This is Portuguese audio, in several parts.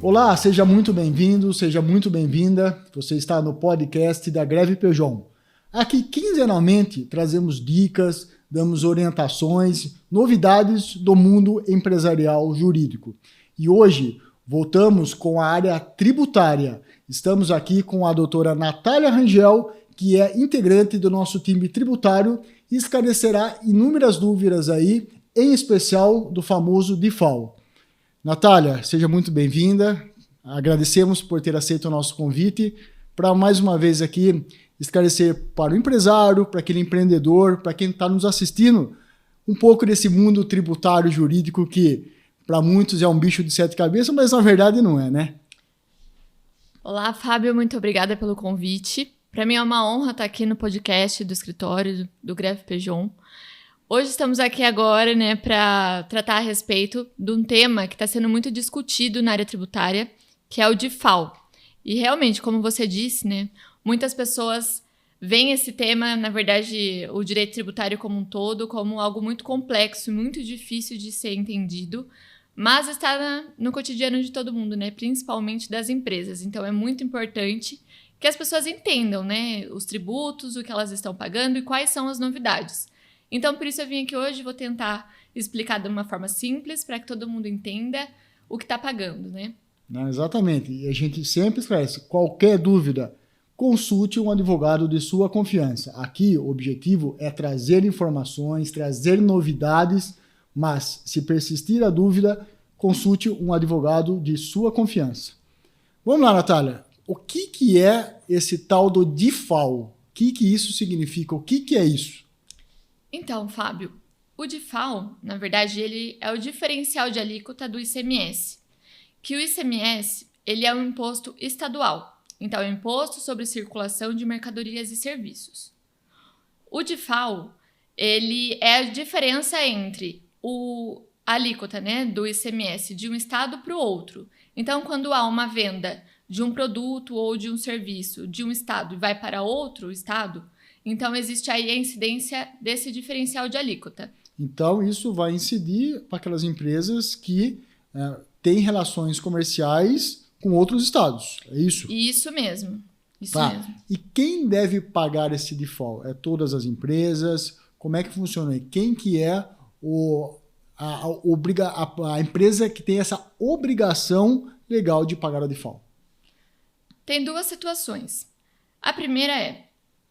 Olá, seja muito bem-vindo, seja muito bem-vinda. Você está no podcast da Greve Peugeot. Aqui, quinzenalmente, trazemos dicas, damos orientações, novidades do mundo empresarial jurídico. E hoje, voltamos com a área tributária. Estamos aqui com a doutora Natália Rangel, que é integrante do nosso time tributário e esclarecerá inúmeras dúvidas aí, em especial do famoso DIFAL. Natália, seja muito bem-vinda. Agradecemos por ter aceito o nosso convite para mais uma vez aqui esclarecer para o empresário, para aquele empreendedor, para quem está nos assistindo, um pouco desse mundo tributário jurídico que para muitos é um bicho de sete cabeças, mas na verdade não é, né? Olá, Fábio, muito obrigada pelo convite. Para mim é uma honra estar aqui no podcast do escritório do Greve Peugeot. Hoje estamos aqui agora, para tratar a respeito de um tema que está sendo muito discutido na área tributária, que é o DIFAL. E realmente, como você disse, muitas pessoas veem esse tema, na verdade, o direito tributário como um todo, como algo muito complexo e muito difícil de ser entendido, mas está no cotidiano de todo mundo, principalmente das empresas. Então, é muito importante que as pessoas entendam, os tributos, o que elas estão pagando e quais são as novidades. Então, por isso eu vim aqui hoje, vou tentar explicar de uma forma simples para que todo mundo entenda o que está pagando, Não, exatamente. E a gente sempre esclarece, qualquer dúvida, consulte um advogado de sua confiança. Aqui, o objetivo é trazer informações, trazer novidades, mas se persistir a dúvida, consulte um advogado de sua confiança. Vamos lá, Natália. O que é esse tal do DIFAL? O que isso significa? O que é isso? Então, Fábio, o DIFAL, na verdade, ele é o diferencial de alíquota do ICMS. Que o ICMS, ele é um imposto estadual. Então, é o Imposto sobre Circulação de Mercadorias e Serviços. O DIFAL, ele é a diferença entre a alíquota, do ICMS de um estado para o outro. Então, quando há uma venda de um produto ou de um serviço de um estado e vai para outro estado, então existe aí a incidência desse diferencial de alíquota. Então, isso vai incidir para aquelas empresas que têm relações comerciais com outros estados, é isso? Isso mesmo. E quem deve pagar esse DIFAL? É todas as empresas? Como é que funciona? Quem que é a empresa que tem essa obrigação legal de pagar a DIFAL? Tem duas situações. A primeira é,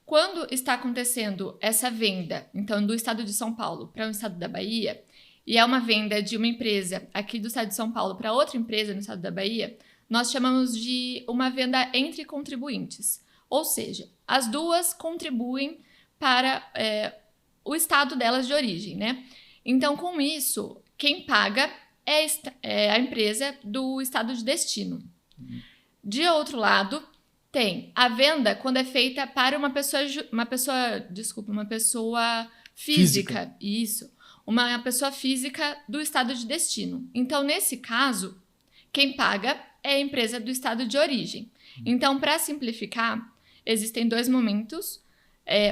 quando está acontecendo essa venda, então, do estado de São Paulo para o estado da Bahia, e é uma venda de uma empresa aqui do estado de São Paulo para outra empresa no estado da Bahia, nós chamamos de uma venda entre contribuintes. Ou seja, as duas contribuem para o estado delas de origem, Então, com isso, quem paga é a empresa do estado de destino. De outro lado, tem a venda quando é feita para uma pessoa física. Isso. Uma pessoa física do estado de destino. Então, nesse caso, quem paga é a empresa do estado de origem. Então, para simplificar, existem dois momentos.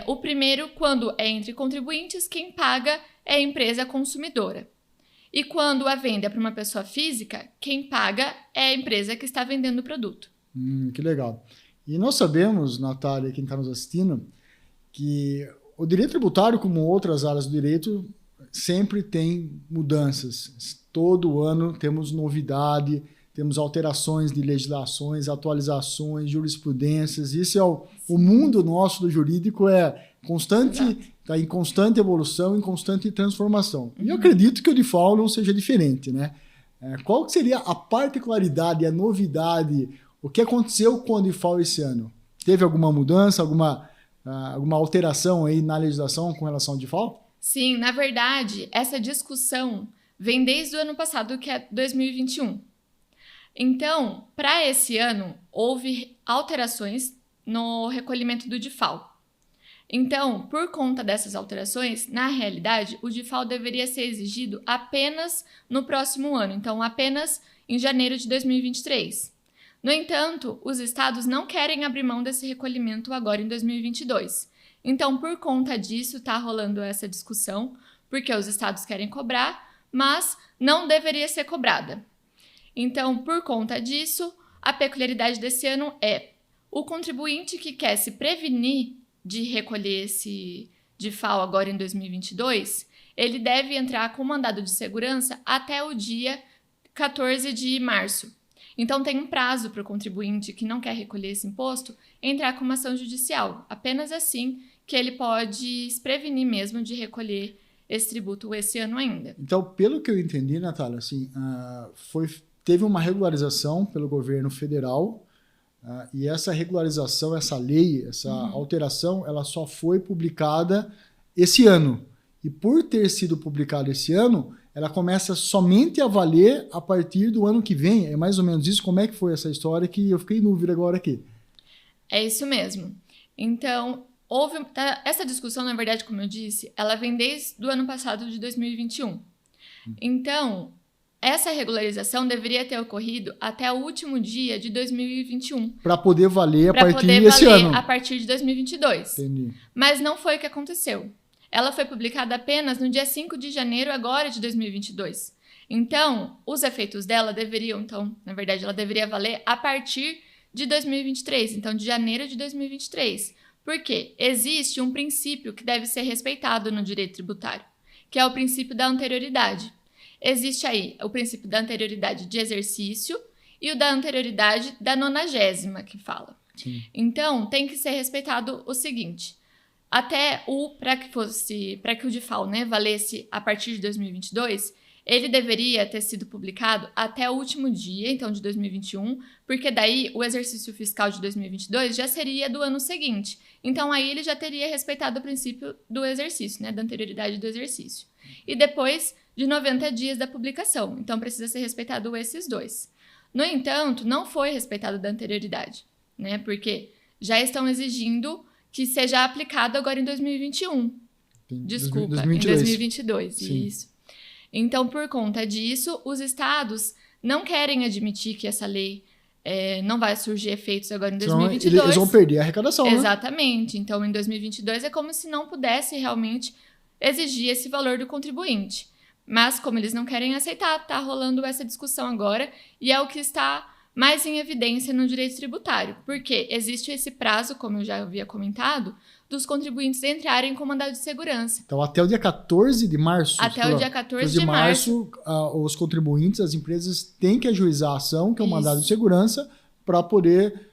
O primeiro, quando é entre contribuintes, quem paga é a empresa consumidora. E quando a venda é para uma pessoa física, quem paga é a empresa que está vendendo o produto. Que legal. E nós sabemos, Natália, quem está nos assistindo, que o direito tributário, como outras áreas do direito, sempre tem mudanças. Todo ano temos novidade, temos alterações de legislações, atualizações, jurisprudências. Isso é o mundo nosso do jurídico está em constante evolução, em constante transformação. E eu acredito que o DIFAL não seja diferente, Qual seria a particularidade, a novidade, o que aconteceu com o DIFAL esse ano? Teve alguma mudança, alguma alteração aí na legislação com relação ao DIFAL? Sim, na verdade, essa discussão vem desde o ano passado, que é 2021. Então, para esse ano, houve alterações no recolhimento do DIFAL. Então, por conta dessas alterações, na realidade, o DIFAL deveria ser exigido apenas no próximo ano, então apenas em janeiro de 2023. No entanto, os estados não querem abrir mão desse recolhimento agora em 2022. Então, por conta disso, está rolando essa discussão, porque os estados querem cobrar, mas não deveria ser cobrada. Então, por conta disso, a peculiaridade desse ano é o contribuinte que quer se prevenir de recolher esse DIFAL agora em 2022, ele deve entrar com mandado de segurança até o dia 14 de março. Então, tem um prazo para o contribuinte que não quer recolher esse imposto entrar com uma ação judicial. Apenas assim que ele pode se prevenir mesmo de recolher esse tributo esse ano ainda. Então, pelo que eu entendi, Natália, assim, teve uma regularização pelo governo federal e essa regularização, essa lei, essa alteração, ela só foi publicada esse ano. E por ter sido publicada esse ano, ela começa somente a valer a partir do ano que vem. É mais ou menos isso? Como é que foi essa história que eu fiquei em dúvida agora aqui? É isso mesmo. Então, essa discussão, na verdade, como eu disse, ela vem desde o ano passado de 2021. Então, essa regularização deveria ter ocorrido até o último dia de 2021. Para poder valer a partir desse ano. A partir de 2022. Entendi. Mas não foi o que aconteceu. Ela foi publicada apenas no dia 5 de janeiro agora de 2022. Então, os efeitos dela na verdade, ela deveria valer a partir de 2023, então de janeiro de 2023. Por quê? Existe um princípio que deve ser respeitado no direito tributário, que é o princípio da anterioridade. Existe aí o princípio da anterioridade de exercício e o da anterioridade da 90ª, que fala. Sim. Então, tem que ser respeitado o seguinte: para que o DIFAL, né, valesse a partir de 2022, ele deveria ter sido publicado até o último dia, então, de 2021, porque daí o exercício fiscal de 2022 já seria do ano seguinte. Então, aí ele já teria respeitado o princípio do exercício, né, da anterioridade do exercício. E depois de 90 dias da publicação. Então, precisa ser respeitado esses dois. No entanto, não foi respeitado da anterioridade, né, porque já estão exigindo que seja aplicado agora em 2021. Desculpa, 2022. Em 2022, Sim. Isso. Então, por conta disso, os estados não querem admitir que essa lei não vai surgir efeitos agora em 2022. Então, eles vão perder a arrecadação, Exatamente. Né? Então, em 2022 é como se não pudesse realmente exigir esse valor do contribuinte. Mas, como eles não querem aceitar, está rolando essa discussão agora e é o que está mais em evidência no direito tributário, porque existe esse prazo, como eu já havia comentado, dos contribuintes entrarem com mandado de segurança. Então, até o dia 14 de março. Até o dia 14 de março. Os contribuintes, as empresas têm que ajuizar a ação, que é o mandado de segurança, para poder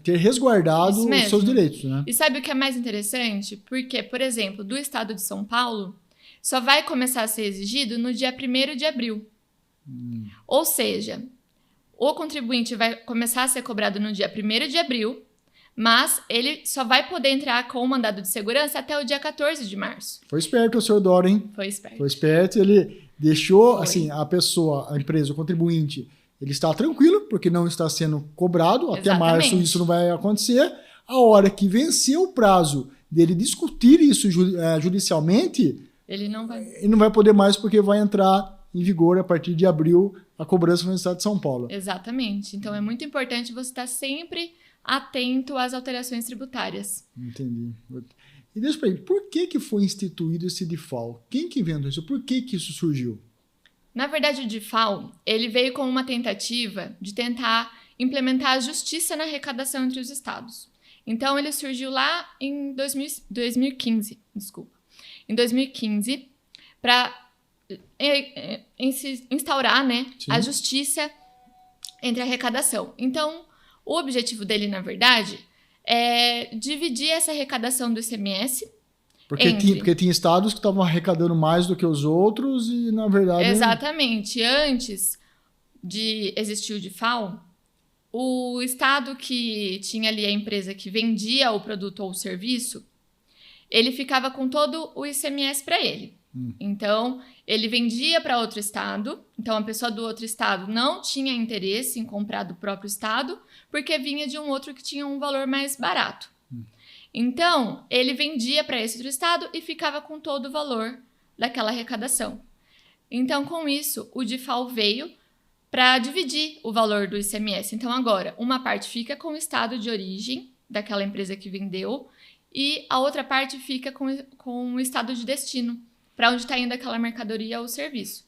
ter resguardado os seus direitos. Né? E sabe o que é mais interessante? Porque, por exemplo, do estado de São Paulo, só vai começar a ser exigido no dia 1º de abril. Ou seja, o contribuinte vai começar a ser cobrado no dia 1º de abril, mas ele só vai poder entrar com o mandado de segurança até o dia 14 de março. Foi esperto o senhor Dória, hein? Foi esperto. Foi esperto, ele deixou, assim, a pessoa, a empresa, o contribuinte, ele está tranquilo, porque não está sendo cobrado, até março isso não vai acontecer. A hora que vencer o prazo dele discutir isso judicialmente, ele não vai poder mais, porque vai entrar em vigor a partir de abril a cobrança no estado de São Paulo. Exatamente. Então é muito importante você estar sempre atento às alterações tributárias. Entendi. E deixa pra mim, por que foi instituído esse DIFAL? Quem que inventou isso? Por que isso surgiu? Na verdade, o DIFAL, ele veio com uma tentativa de tentar implementar a justiça na arrecadação entre os estados. Então, ele surgiu lá em 2015, em 2015, para instaurar, né, a justiça entre a arrecadação. Então, o objetivo dele, na verdade, é dividir essa arrecadação do ICMS. Porque tinha estados que estavam arrecadando mais do que os outros e, na verdade... Exatamente. Antes de existir o DIFAL, o estado que tinha ali a empresa que vendia o produto ou o serviço, ele ficava com todo o ICMS para ele. Então, ele vendia para outro estado, então a pessoa do outro estado não tinha interesse em comprar do próprio estado, porque vinha de um outro que tinha um valor mais barato. Então, ele vendia para esse outro estado e ficava com todo o valor daquela arrecadação. Então, com isso, o DIFAL veio para dividir o valor do ICMS. Então, agora, uma parte fica com o estado de origem daquela empresa que vendeu e a outra parte fica com o estado de destino, para onde está indo aquela mercadoria ou serviço.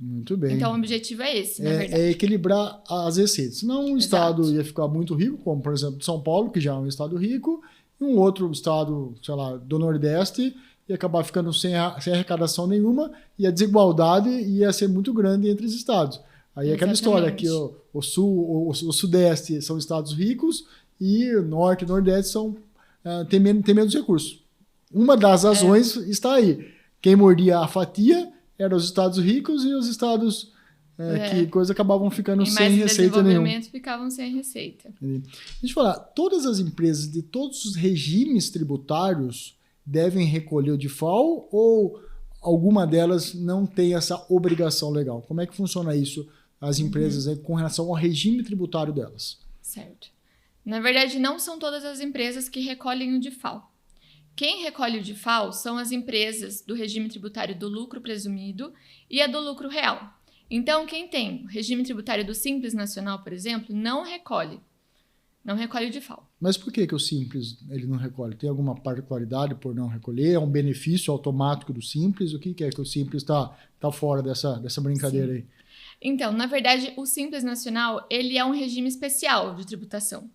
Muito bem. Então, o objetivo é esse, na verdade. É equilibrar as receitas. Senão um estado ia ficar muito rico, como, por exemplo, São Paulo, que já é um estado rico, e um outro estado, sei lá, do Nordeste, ia acabar ficando sem arrecadação nenhuma, e a desigualdade ia ser muito grande entre os estados. Aí é aquela história que o Sul, o Sudeste são estados ricos, e o Norte e o Nordeste tem menos recursos. Uma das razões está aí. Quem mordia a fatia eram os estados ricos e os estados que coisas acabavam ficando sem receita nenhuma. Ficavam sem receita. Deixa eu falar, todas as empresas de todos os regimes tributários devem recolher o DIFAL ou alguma delas não tem essa obrigação legal? Como é que funciona isso, as empresas com relação ao regime tributário delas? Certo. Na verdade, não são todas as empresas que recolhem o DIFAL. Quem recolhe o DIFAL são as empresas do regime tributário do lucro presumido e a do lucro real. Então, quem tem o regime tributário do Simples Nacional, por exemplo, não recolhe o DIFAL. Mas por que o Simples ele não recolhe? Tem alguma particularidade por não recolher? É um benefício automático do Simples? O que é que o Simples está fora dessa brincadeira aí? Então, na verdade, o Simples Nacional ele é um regime especial de tributação.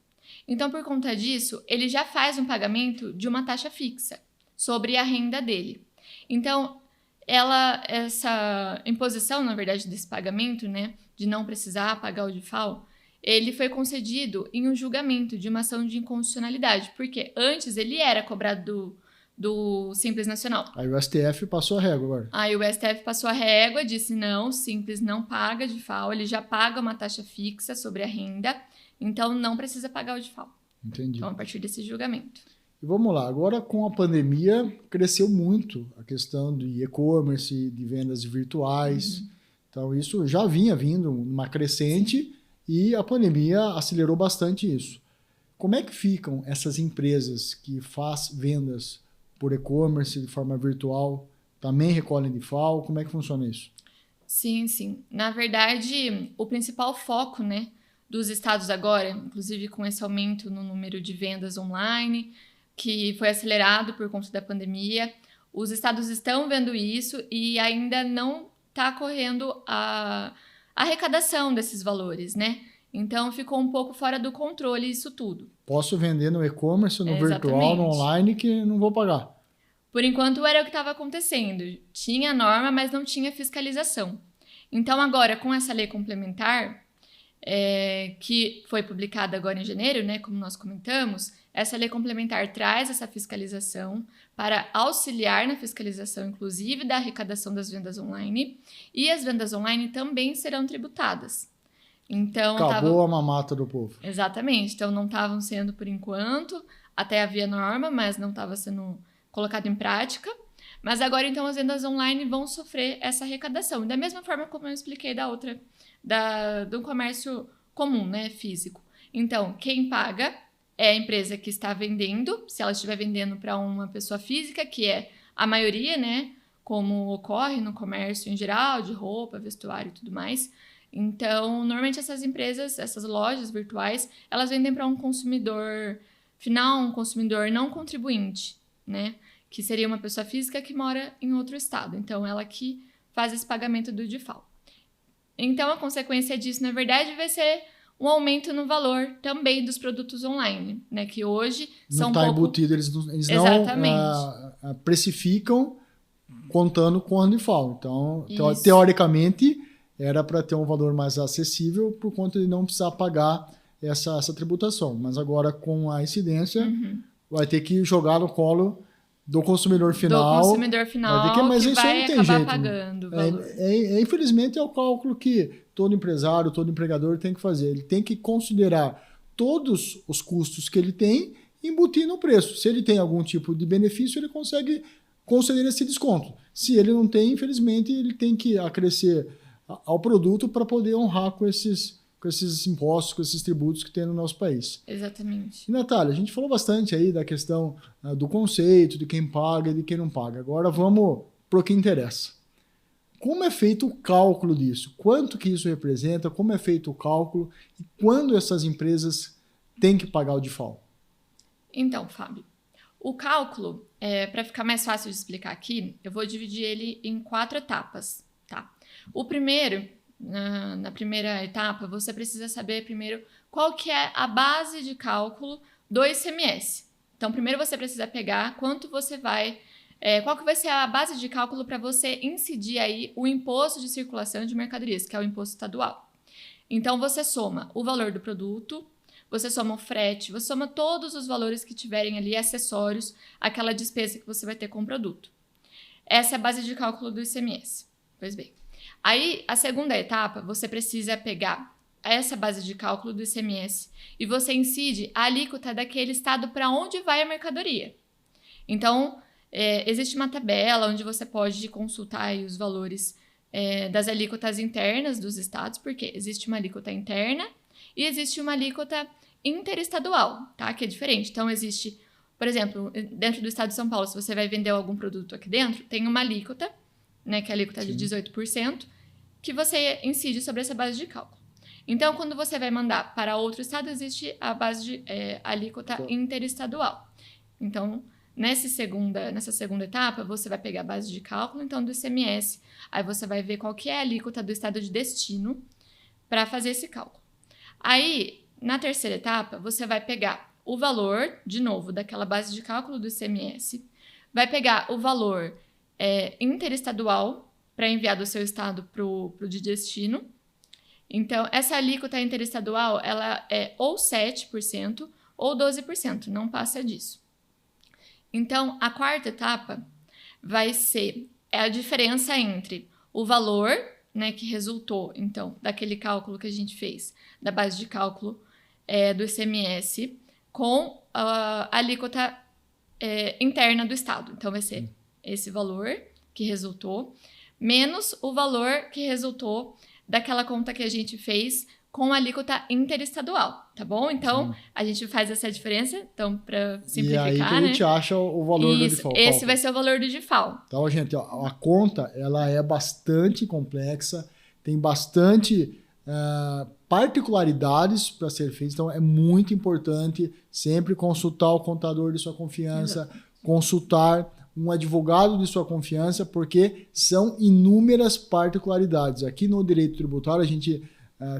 Então, por conta disso, ele já faz um pagamento de uma taxa fixa sobre a renda dele. Então, essa imposição, na verdade, desse pagamento, né, de não precisar pagar o DIFAL, ele foi concedido em um julgamento de uma ação de inconstitucionalidade, porque antes ele era cobrado do Simples Nacional. Aí o STF passou a régua agora. Aí o STF passou a régua, disse não, o Simples não paga DIFAL, ele já paga uma taxa fixa sobre a renda, então não precisa pagar o DIFAL. Entendi. Então, a partir desse julgamento. E vamos lá, agora com a pandemia cresceu muito a questão de e-commerce, de vendas virtuais. Então isso já vinha vindo numa crescente e a pandemia acelerou bastante isso. Como é que ficam essas empresas que fazem vendas por e-commerce de forma virtual? Também recolhem DIFAL? Como é que funciona isso? Sim, sim. Na verdade, o principal foco, né, dos estados agora, inclusive com esse aumento no número de vendas online, que foi acelerado por conta da pandemia, os estados estão vendo isso e ainda não está correndo a arrecadação desses valores, né? Então, ficou um pouco fora do controle isso tudo. Posso vender no e-commerce, no virtual, no online, que não vou pagar. Por enquanto, era o que estava acontecendo. Tinha norma, mas não tinha fiscalização. Então, agora, com essa lei complementar, que foi publicada agora em janeiro, né, como nós comentamos, essa lei complementar traz essa fiscalização para auxiliar na fiscalização, inclusive, da arrecadação das vendas online, e as vendas online também serão tributadas. Então, acabou a mamata do povo. Exatamente. Então, não estavam sendo por enquanto, até havia norma, mas não estava sendo colocado em prática. Mas agora, então, as vendas online vão sofrer essa arrecadação. Da mesma forma como eu expliquei do comércio comum, né, físico. Então, quem paga é a empresa que está vendendo, se ela estiver vendendo para uma pessoa física, que é a maioria, né, como ocorre no comércio em geral, de roupa, vestuário e tudo mais. Então, normalmente essas empresas, essas lojas virtuais, elas vendem para um consumidor final, um consumidor não contribuinte, né? Que seria uma pessoa física que mora em outro estado. Então, ela que faz esse pagamento do DIFAL. Então, a consequência disso, na verdade, vai ser um aumento no valor também dos produtos online, né? Que hoje são não está embutido, eles não precificam contando com o DIFAL. Então, teoricamente, era para ter um valor mais acessível por conta de não precisar pagar essa tributação. Mas agora, com a incidência, vai ter que jogar no colo do consumidor final. Do consumidor final, mas que isso vai não tem acabar jeito, pagando o né? valor. Infelizmente, é o cálculo que todo empresário, todo empregador tem que fazer. Ele tem que considerar todos os custos que ele tem e embutir no preço. Se ele tem algum tipo de benefício, ele consegue conceder esse desconto. Se ele não tem, infelizmente, ele tem que acrescer ao produto para poder honrar com esses impostos, com esses tributos que tem no nosso país. Exatamente. E, Natália, a gente falou bastante aí da questão do conceito, de quem paga e de quem não paga. Agora vamos para o que interessa. Como é feito o cálculo disso? Quanto que isso representa? Como é feito o cálculo? E quando essas empresas têm que pagar o DIFAL? Então, Fábio, o cálculo, para ficar mais fácil de explicar aqui, eu vou dividir ele em 4 etapas. Tá. O primeiro, na primeira etapa, você precisa saber primeiro qual que é a base de cálculo do ICMS. Então, primeiro você precisa pegar quanto você vai... qual que vai ser a base de cálculo para você incidir aí o imposto de circulação de mercadorias, que é o imposto estadual. Então, você soma o valor do produto, você soma o frete, você soma todos os valores que tiverem ali acessórios àquela despesa que você vai ter com o produto. Essa é a base de cálculo do ICMS. Pois bem. Aí, a segunda etapa, você precisa pegar essa base de cálculo do ICMS e você incide a alíquota daquele estado para onde vai a mercadoria. Então, existe uma tabela onde você pode consultar aí os valores das alíquotas internas dos estados, porque existe uma alíquota interna e existe uma alíquota interestadual, tá? Que é diferente. Então, existe, por exemplo, dentro do estado de São Paulo, se você vai vender algum produto aqui dentro, tem uma alíquota, né, que é a alíquota de 18%, que você incide sobre essa base de cálculo. Então, quando você vai mandar para outro estado, existe a base de alíquota interestadual. Então, nessa segunda etapa, você vai pegar a base de cálculo, então, do ICMS. Aí você vai ver qual que é a alíquota do estado de destino para fazer esse cálculo. Aí, na terceira etapa, você vai pegar o valor, de novo, daquela base de cálculo do ICMS, vai pegar o valor interestadual para enviar do seu estado para o de destino. Então, essa alíquota interestadual, ela é ou 7% ou 12%, não passa disso. Então, a quarta etapa vai ser a diferença entre o valor, né, que resultou, então, daquele cálculo que a gente fez, da base de cálculo do ICMS, com a alíquota interna do estado. Então, vai ser esse valor que resultou, menos o valor que resultou daquela conta que a gente fez com a alíquota interestadual, tá bom? Então, a gente faz essa diferença, então, para simplificar, e aí que a gente acha o valor do default. Esse vai ser o valor do default. Então, gente, a conta, ela é bastante complexa, tem bastante particularidades para ser feita, então é muito importante sempre consultar o contador de sua confiança, consultar um advogado de sua confiança, porque são inúmeras particularidades. Aqui no direito tributário, a gente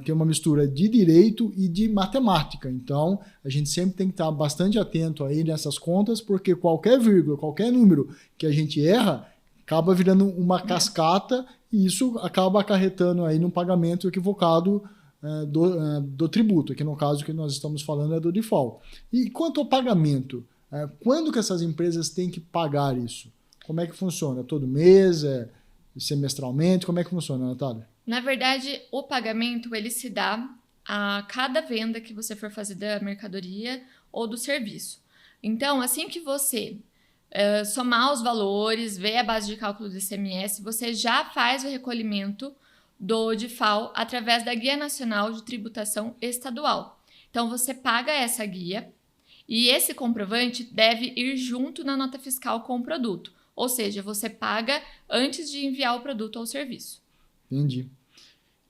tem uma mistura de direito e de matemática. Então, a gente sempre tem que estar bastante atento aí nessas contas, porque qualquer vírgula, qualquer número que a gente erra, acaba virando uma cascata e isso acaba acarretando aí num pagamento equivocado do tributo, que no caso que nós estamos falando é do default. E quanto ao pagamento, quando que essas empresas têm que pagar isso? Como é que funciona? Todo mês? Semestralmente? Como é que funciona, Natália? Na verdade, o pagamento ele se dá a cada venda que você for fazer da mercadoria ou do serviço. Então, assim que você somar os valores, ver a base de cálculo do ICMS, você já faz o recolhimento do DIFAL através da Guia Nacional de Tributação Estadual. Então, você paga essa guia e esse comprovante deve ir junto na nota fiscal com o produto. Ou seja, você paga antes de enviar o produto ou serviço. Entendi.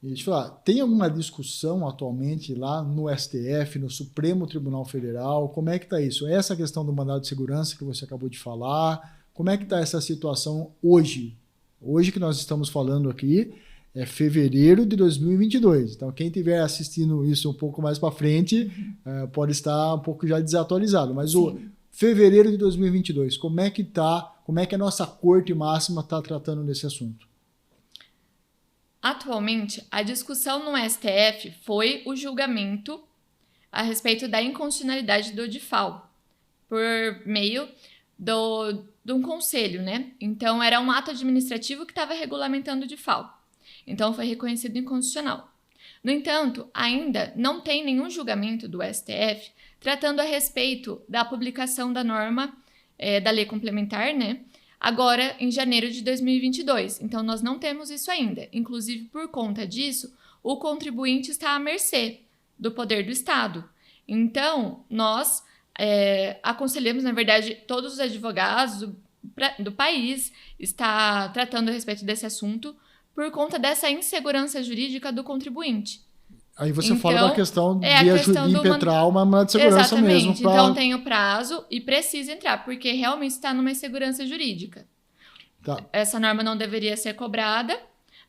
E deixa eu falar, tem alguma discussão atualmente lá no STF, no Supremo Tribunal Federal? Como é que está isso? Essa questão do mandado de segurança que você acabou de falar, como é que está essa situação hoje? Hoje que nós estamos falando aqui é fevereiro de 2022. Então, quem estiver assistindo isso um pouco mais para frente pode estar um pouco já desatualizado. Mas o fevereiro de 2022, como é que está? Como é que a nossa Corte Máxima está tratando desse assunto? Atualmente, a discussão no STF foi o julgamento a respeito da inconstitucionalidade do DIFAL, por meio de um conselho, né? Então, era um ato administrativo que estava regulamentando o DIFAL. Então, foi reconhecido inconstitucional. No entanto, ainda não tem nenhum julgamento do STF tratando a respeito da publicação da norma da lei complementar, né? Agora, em janeiro de 2022. Então, nós não temos isso ainda. Inclusive, por conta disso, o contribuinte está à mercê do poder do Estado. Então, nós aconselhamos, na verdade, todos os advogados do país está tratando a respeito desse assunto por conta dessa insegurança jurídica do contribuinte. Aí você fala da questão de impetrar uma mandado de segurança mesmo. Exatamente. Então tem o prazo e precisa entrar, porque realmente está numa insegurança jurídica. Tá. Essa norma não deveria ser cobrada,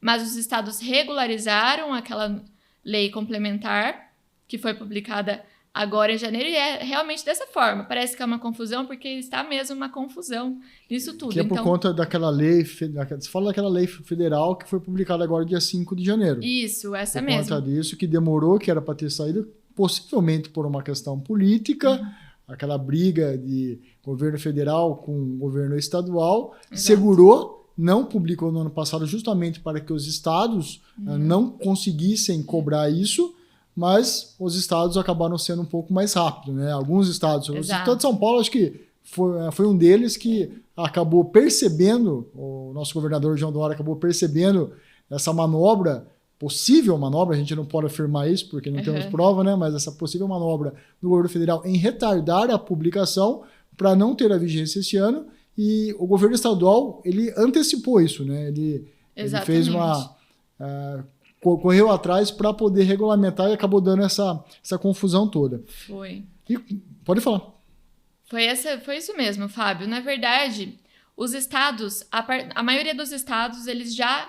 mas os estados regularizaram aquela lei complementar, que foi publicada agora em janeiro, e é realmente dessa forma. Parece que é uma confusão, porque está mesmo uma confusão nisso tudo. Que é por conta daquela lei, você fala daquela lei federal que foi publicada agora dia 5 de janeiro. Isso, essa mesmo. Por conta disso, que demorou, que era para ter saído, possivelmente por uma questão política, aquela briga de governo federal com governo estadual, segurou, não publicou no ano passado justamente para que os estados não conseguissem cobrar isso, mas os estados acabaram sendo um pouco mais rápidos, né? Alguns estados, o estado de São Paulo, acho que foi um deles que acabou percebendo, o nosso governador João Dória acabou percebendo essa manobra, possível manobra, a gente não pode afirmar isso porque não temos prova, né? Mas essa possível manobra do governo federal em retardar a publicação para não ter a vigência esse ano, e o governo estadual, ele antecipou isso, né? Ele fez correu atrás para poder regulamentar e acabou dando essa confusão toda. Foi. E, pode falar. Foi isso mesmo, Fábio. Na verdade, os estados, a maioria dos estados, eles já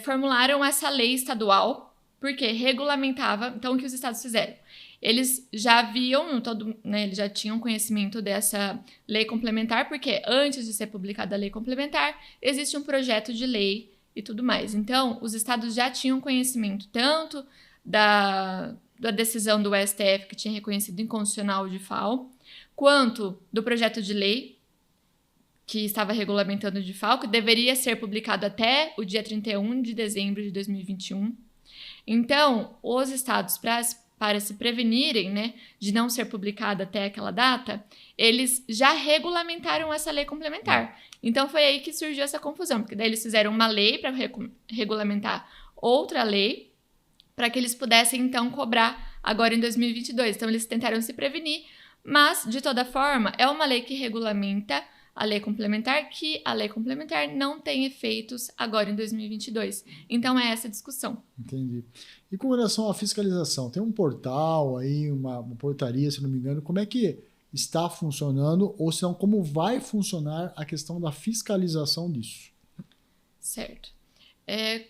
formularam essa lei estadual, porque regulamentava. Então, o que os estados fizeram? Eles já haviam, eles já tinham conhecimento dessa lei complementar, porque antes de ser publicada a lei complementar, existe um projeto de lei e tudo mais. Então, os estados já tinham conhecimento tanto da decisão do STF, que tinha reconhecido inconstitucional o DIFAL, quanto do projeto de lei que estava regulamentando o DIFAL, que deveria ser publicado até o dia 31 de dezembro de 2021. Então, os estados, para se prevenirem, né, de não ser publicada até aquela data, eles já regulamentaram essa lei complementar. Então, foi aí que surgiu essa confusão, porque daí eles fizeram uma lei para regulamentar outra lei, para que eles pudessem, então, cobrar agora em 2022. Então, eles tentaram se prevenir, mas, de toda forma, é uma lei que regulamenta a lei complementar, que a lei complementar não tem efeitos agora em 2022. Então, é essa a discussão. Entendi. E com relação à fiscalização, tem um portal aí, uma portaria, se não me engano, como é que está funcionando, ou se não, como vai funcionar a questão da fiscalização disso? Certo.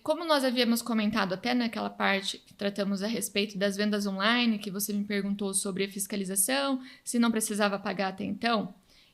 Como nós havíamos comentado até naquela parte que tratamos a respeito das vendas online, que você me perguntou sobre a fiscalização, se não precisava pagar até então,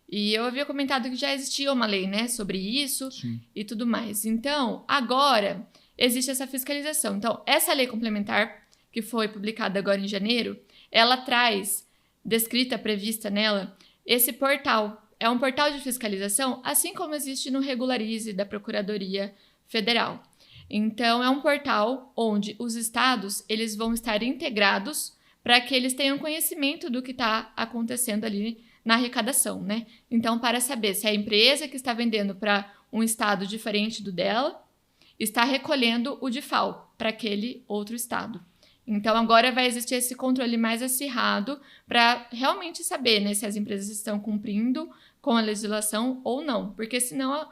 e eu havia comentado que já existia uma lei, né, sobre isso. Sim. E tudo mais. Então, agora existe essa fiscalização. Então, essa lei complementar, que foi publicada agora em janeiro, ela traz, descrita, prevista nela, esse portal. É um portal de fiscalização, assim como existe no Regularize da Procuradoria Federal. Então, é um portal onde os estados eles vão estar integrados para que eles tenham conhecimento do que está acontecendo ali na arrecadação, né? Então, para saber se a empresa que está vendendo para um estado diferente do dela está recolhendo o DIFAL para aquele outro estado. Então, agora vai existir esse controle mais acirrado para realmente saber, né, se as empresas estão cumprindo com a legislação ou não. Porque senão,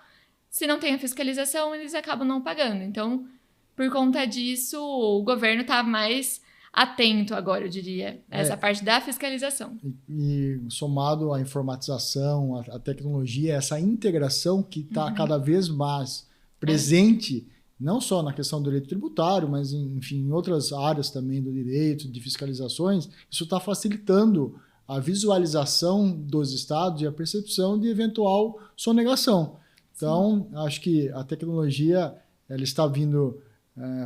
se não tem a fiscalização, eles acabam não pagando. Então, por conta disso, o governo está mais atento agora, eu diria, essa parte da fiscalização. E somado à informatização, à tecnologia, essa integração que está cada vez mais presente, não só na questão do direito tributário, mas em outras áreas também do direito, de fiscalizações, isso está facilitando a visualização dos estados e a percepção de eventual sonegação. Então, acho que a tecnologia ela está vindo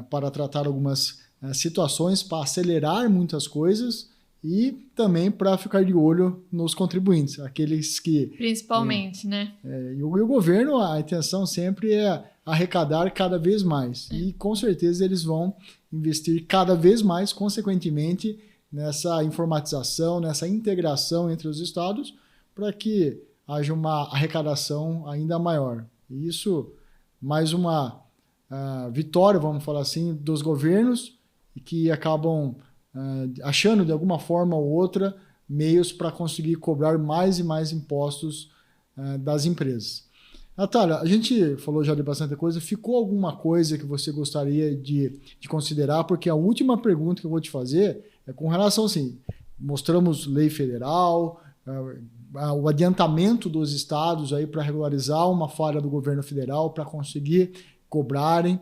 para tratar algumas situações, para acelerar muitas coisas e também para ficar de olho nos contribuintes, aqueles que... Principalmente, né? E o governo, a intenção sempre é arrecadar cada vez mais. E com certeza eles vão investir cada vez mais, consequentemente, nessa informatização, nessa integração entre os estados, para que haja uma arrecadação ainda maior. E isso, mais uma vitória, vamos falar assim, dos governos, que acabam achando de alguma forma ou outra meios para conseguir cobrar mais e mais impostos das empresas. Natália, a gente falou já de bastante coisa, ficou alguma coisa que você gostaria de considerar? Porque a última pergunta que eu vou te fazer é com relação, assim, mostramos lei federal, o adiantamento dos estados aí para regularizar uma falha do governo federal, para conseguir cobrarem.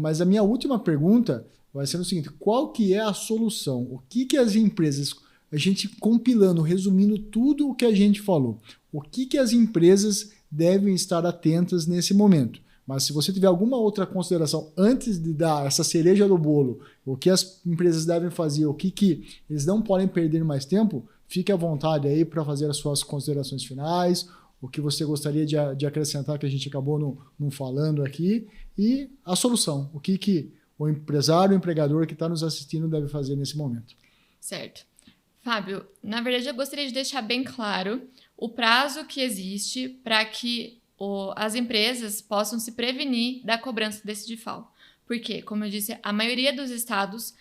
Mas a minha última pergunta vai ser o seguinte: qual que é a solução? O que as empresas, a gente compilando, resumindo tudo o que a gente falou, o que as empresas devem estar atentas nesse momento? Mas se você tiver alguma outra consideração antes de dar essa cereja do bolo, o que as empresas devem fazer, o que eles não podem perder mais tempo, fique à vontade aí para fazer as suas considerações finais, o que você gostaria de acrescentar que a gente acabou não falando aqui, e a solução, o que o empresário, o empregador que está nos assistindo deve fazer nesse momento. Certo. Fábio, na verdade eu gostaria de deixar bem claro o prazo que existe para que as empresas possam se prevenir da cobrança desse DIFAL. Porque, como eu disse, a maioria dos estados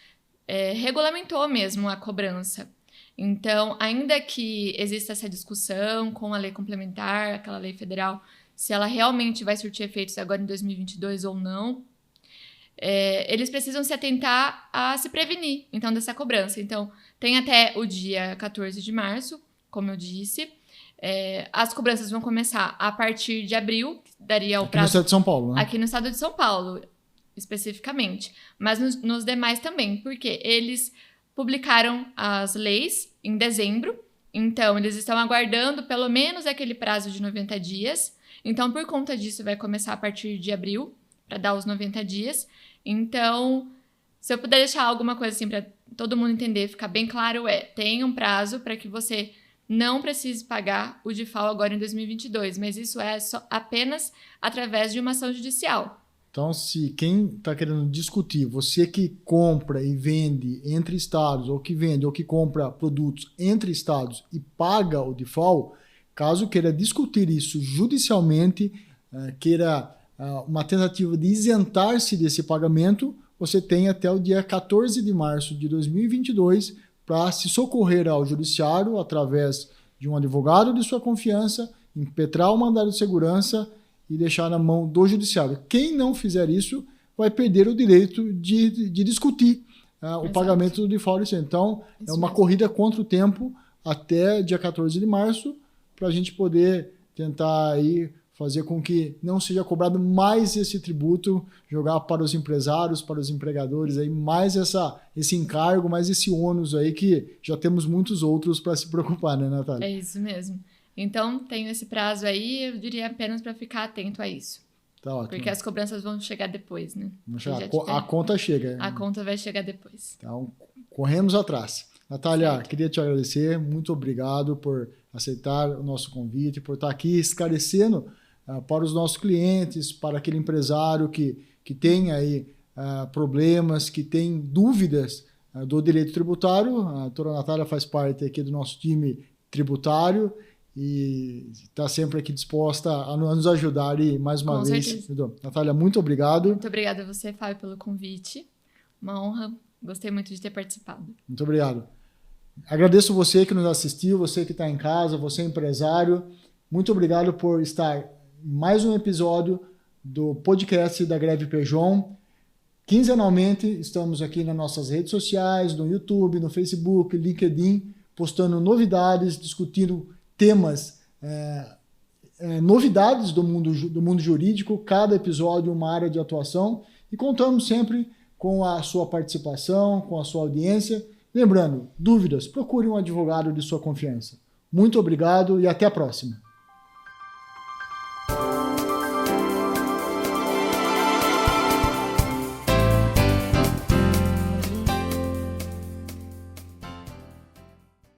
regulamentou mesmo a cobrança. Então, ainda que exista essa discussão com a lei complementar, aquela lei federal, se ela realmente vai surtir efeitos agora em 2022 ou não, eles precisam se atentar a se prevenir, então, dessa cobrança. Então, tem até o dia 14 de março, como eu disse. As cobranças vão começar a partir de abril, daria o prazo... Aqui no estado de São Paulo, né? Aqui no estado de São Paulo, especificamente. Mas nos demais também, porque eles publicaram as leis em dezembro, então eles estão aguardando pelo menos aquele prazo de 90 dias. Então, por conta disso, vai começar a partir de abril, para dar os 90 dias. Então, se eu puder deixar alguma coisa assim para todo mundo entender, ficar bem claro, tem um prazo para que você não precise pagar o DIFAL agora em 2022, mas isso é apenas através de uma ação judicial. Então, se quem está querendo discutir, você que compra e vende entre estados, ou que vende ou que compra produtos entre estados e paga o DIFAL, caso queira discutir isso judicialmente, queira uma tentativa de isentar-se desse pagamento, você tem até o dia 14 de março de 2022 para se socorrer ao judiciário através de um advogado de sua confiança, impetrar o mandado de segurança e deixar na mão do judiciário. Quem não fizer isso vai perder o direito de discutir o pagamento do default. Então, é uma corrida contra o tempo até dia 14 de março para a gente poder tentar aí fazer com que não seja cobrado mais esse tributo, jogar para os empresários, para os empregadores, aí, mais esse encargo, mais esse ônus aí que já temos muitos outros para se preocupar, né, Natália? É isso mesmo. Então, tenho esse prazo aí, eu diria apenas para ficar atento a isso. Tá ótimo. Porque as cobranças vão chegar depois, né? A conta chega. A conta vai chegar depois. Então, corremos atrás. Natália, queria te agradecer, muito obrigado por aceitar o nosso convite, por estar aqui esclarecendo para os nossos clientes, para aquele empresário que tem aí problemas, que tem dúvidas do direito tributário. A doutora Natália faz parte aqui do nosso time tributário e está sempre aqui disposta a nos ajudar e mais uma vez. Certeza. Natália, muito obrigado. Muito obrigada a você, Fábio, pelo convite. Uma honra. Gostei muito de ter participado. Muito obrigado. Agradeço você que nos assistiu, você que está em casa, você empresário. Muito obrigado por estar em mais um episódio do podcast da Greve Peugeot. Quinzenalmente estamos aqui nas nossas redes sociais, no YouTube, no Facebook, LinkedIn, postando novidades, discutindo temas, novidades do mundo jurídico, cada episódio uma área de atuação, e contamos sempre com a sua participação, com a sua audiência. Lembrando, dúvidas, procure um advogado de sua confiança. Muito obrigado e até a próxima.